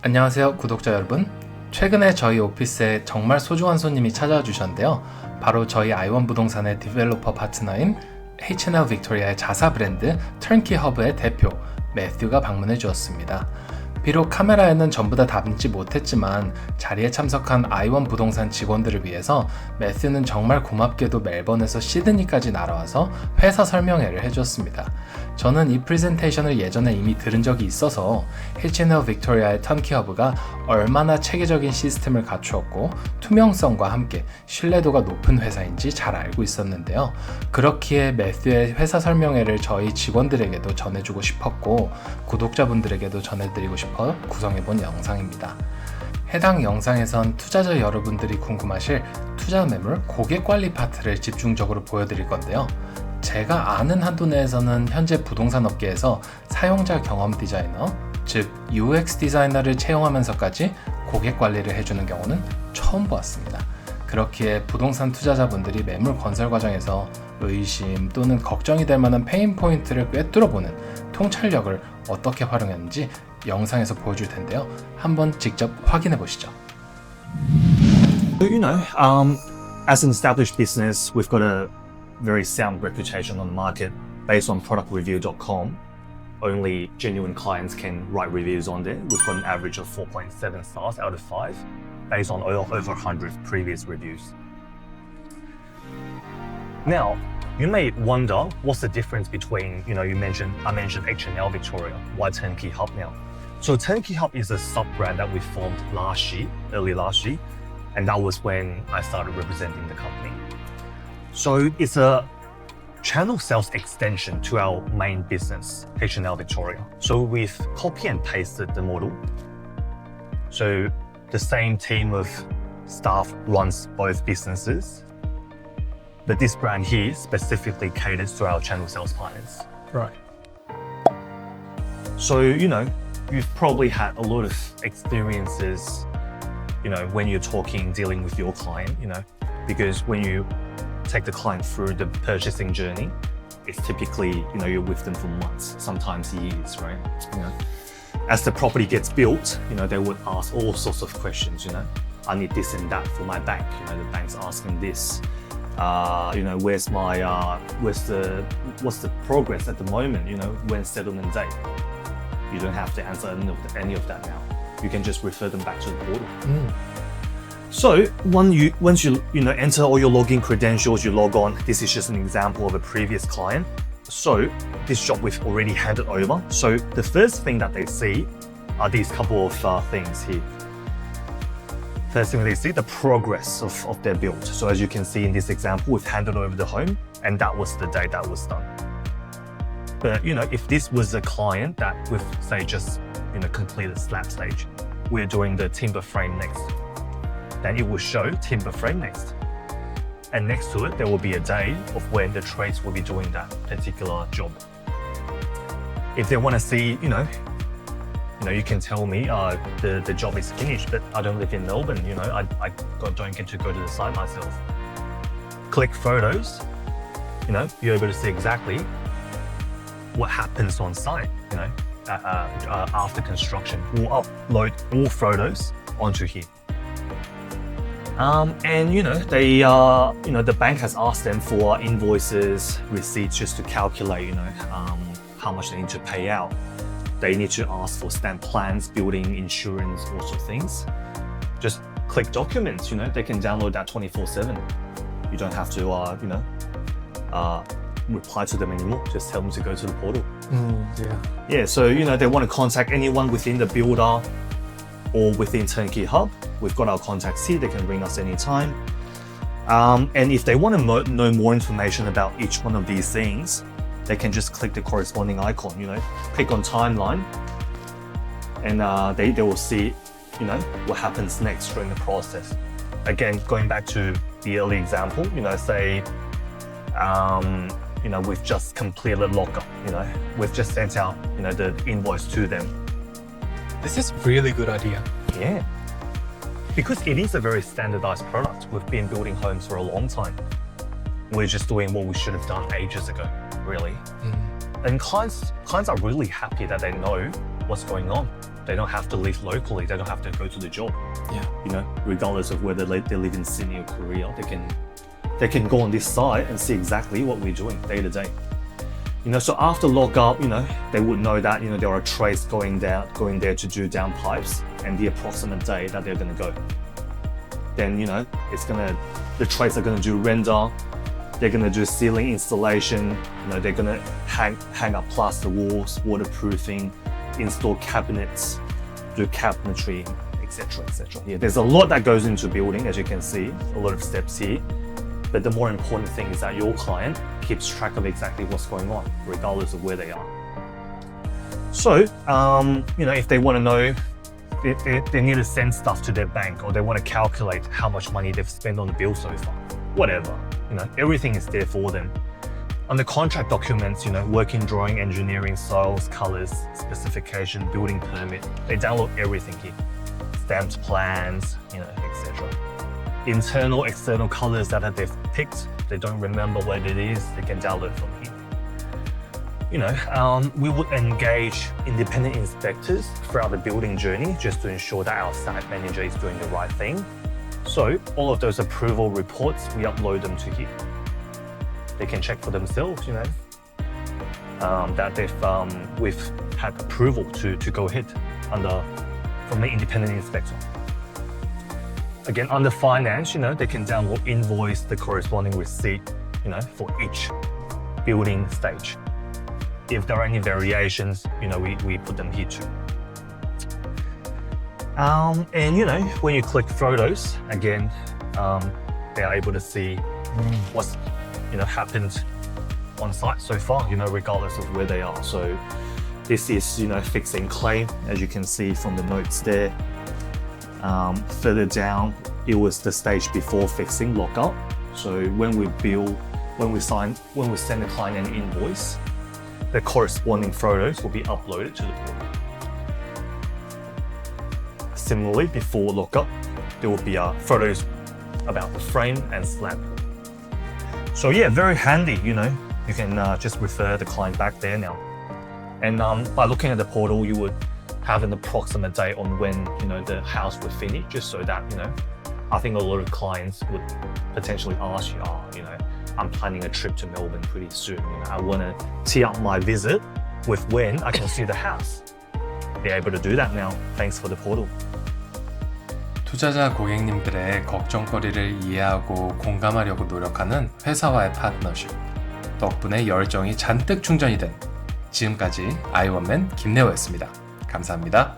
안녕하세요 구독자 여러분. 최근에 저희 오피스에 정말 소중한 손님이 찾아와 주셨는데요. 바로 저희 아이원 부동산의 디벨로퍼 파트너인 H&L 빅토리아의 자사 브랜드 턴키 허브의 대표 매튜가 방문해 주었습니다. 비록 카메라에는 전부 다 담지 못했지만 자리에 참석한 아이원 부동산 직원들을 위해서 매튜는 정말 고맙게도 멜번에서 시드니까지 날아와서 회사 설명회를 해주었습니다. 저는 이 프레젠테이션을 예전에 이미 들은 적이 있어서 H&L 빅토리아의 턴키 허브가 얼마나 체계적인 시스템을 갖추었고 투명성과 함께 신뢰도가 높은 회사인지 잘 알고 있었는데요. 그렇기에 매튜의 회사 설명회를 저희 직원들에게도 전해주고 싶었고 구독자분들에게도 전해드리고 싶어 구성해본 영상입니다. 해당 영상에선 투자자 여러분들이 궁금하실 투자 매물 고객 관리 파트를 집중적으로 보여드릴 건데요. 제가 아는 한도 내에서는 현재 부동산 업계에서 사용자 경험 디자이너, 즉 UX 디자이너를 채용하면서까지 고객 관리를 해주는 경우는 처음 보았습니다. 그렇기에 부동산 투자자분들이 매물 건설 과정에서 의심 또는 걱정이 될 만한 페인 포인트를 꿰뚫어보는 통찰력을 어떻게 활용했는지 영상에서 보여줄 텐데요. 한번 직접 확인해 보시죠. As an established business, we've got a very sound reputation on the market based on productreview.com. Only genuine clients can write reviews on there. We've got an average of 4.7 stars out of 5 based on over 100 previous reviews. Now, you may wonder what's the difference between, I mentioned H&L Victoria, why Turnkey Hub now? So Turnkey Hub is a sub-brand that we formed early last year, and that was when I started representing the company. So it's a channel sales extension to our main business, H&L Victoria. So we've copy and pasted the model. So the same team of staff runs both businesses, but this brand here specifically caters to our channel sales partners. Right. So, you've probably had a lot of experiences, when you're dealing with your client, because when you take the client through the purchasing journey, it's typically, you're with them for months, sometimes years, right? As the property gets built, they would ask all sorts of questions, I need this and that for my bank, the bank's asking this. What's the progress at the moment, when settlement date? You don't have to answer any of that now. You can just refer them back to the portal. So once you enter all your login credentials, you log on. This is just an example of a previous client. So this job we've already handed over. So the first thing that they see are these couple of things here. First thing they see, the progress of their build. So as you can see in this example, we've handed over the home and that was the day that was done. But if this was a client that we've say just completed slab stage, we're doing the timber frame next, then it will show timber frame next. And next to it, there will be a day of when the trades will be doing that particular job. If they want to see, you can tell me the job is finished, but I don't live in Melbourne, I don't get to go to the site myself. Click photos, you're able to see exactly what happens on site, after construction. We'll upload all photos onto here. The bank has asked them for invoices, receipts, just to calculate, how much they need to pay out. They need to ask for stamp plans, building insurance, all sorts of things. Just click documents, they can download that 24/7. You don't have to, reply to them anymore. Just tell them to go to the portal. Yeah, so, they want to contact anyone within the builder or within Turnkey Hub. We've got our contacts here. They can ring us anytime. And if they want to know more information about each one of these things, they can just click the corresponding icon, click on timeline, and they will see, what happens next during the process. Again, going back to the early example, say, we've just completed lockup, we've just sent out, the invoice to them. This is really good idea. Yeah. Because it is a very standardized product. We've been building homes for a long time. We're just doing what we should have done ages ago, really. And clients are really happy that they know what's going on. They don't have to live locally. They don't have to go to the job. Yeah. You know, regardless of whether they live in Sydney or Korea, they can go on this site and see exactly what we're doing day to day. You know, so after lockup, you know, they would know that, you know, there are trays going there to do down pipes and the approximate day that they're gonna go. Then, you know, the trays are gonna do render, they're gonna do ceiling installation, you know, they're gonna hang up plaster walls, waterproofing, install cabinets, do cabinetry, etc., etc. Yeah, there's a lot that goes into building, as you can see, a lot of steps here. But the more important thing is that your client keeps track of exactly what's going on, regardless of where they are. So, you know, if they want to know, if they need to send stuff to their bank, or they want to calculate how much money they've spent on the bill so far, whatever, you know, everything is there for them. On the contract documents, you know, working drawing, engineering, styles, colors, specification, building permit, they download everything here. Stamped plans, you know, etc. Internal, external colors that they've picked, they don't remember what it is, they can download from here. You know, we would engage independent inspectors throughout the building journey just to ensure that our site manager is doing the right thing. So all of those approval reports, we upload them to here. They can check for themselves, you know, that we've had approval to go ahead from the independent inspector. Again, under finance, you know, they can download invoice, the corresponding receipt, you know, for each building stage. If there are any variations, you know, we put them here too. And you know, when you click photos, again, they are able to see what's, you know, happened on site so far, you know, regardless of where they are. So this is, you know, fixing clay, as you can see from the notes there. Further down, it was the stage before fixing lockup. So when we send the client an invoice, the corresponding photos will be uploaded to the portal. Similarly, before lockup, there will be photos about the frame and slab. So yeah, very handy, you know. You can just refer the client back there now. And by looking at the portal, you would have an approximate date on when, you know, the house would finish, just so that, you know, I think a lot of clients would potentially ask you, you know, I'm planning a trip to Melbourne pretty soon. You know, I want to tee up my visit with when I can see the house. They're able to do that now, thanks for the portal. 투자자 고객님들의 걱정거리를 이해하고 공감하려고 노력하는 회사와의 파트너십. 덕분에 열정이 잔뜩 충전이 된 지금까지 아이원맨 김네오였습니다. 감사합니다.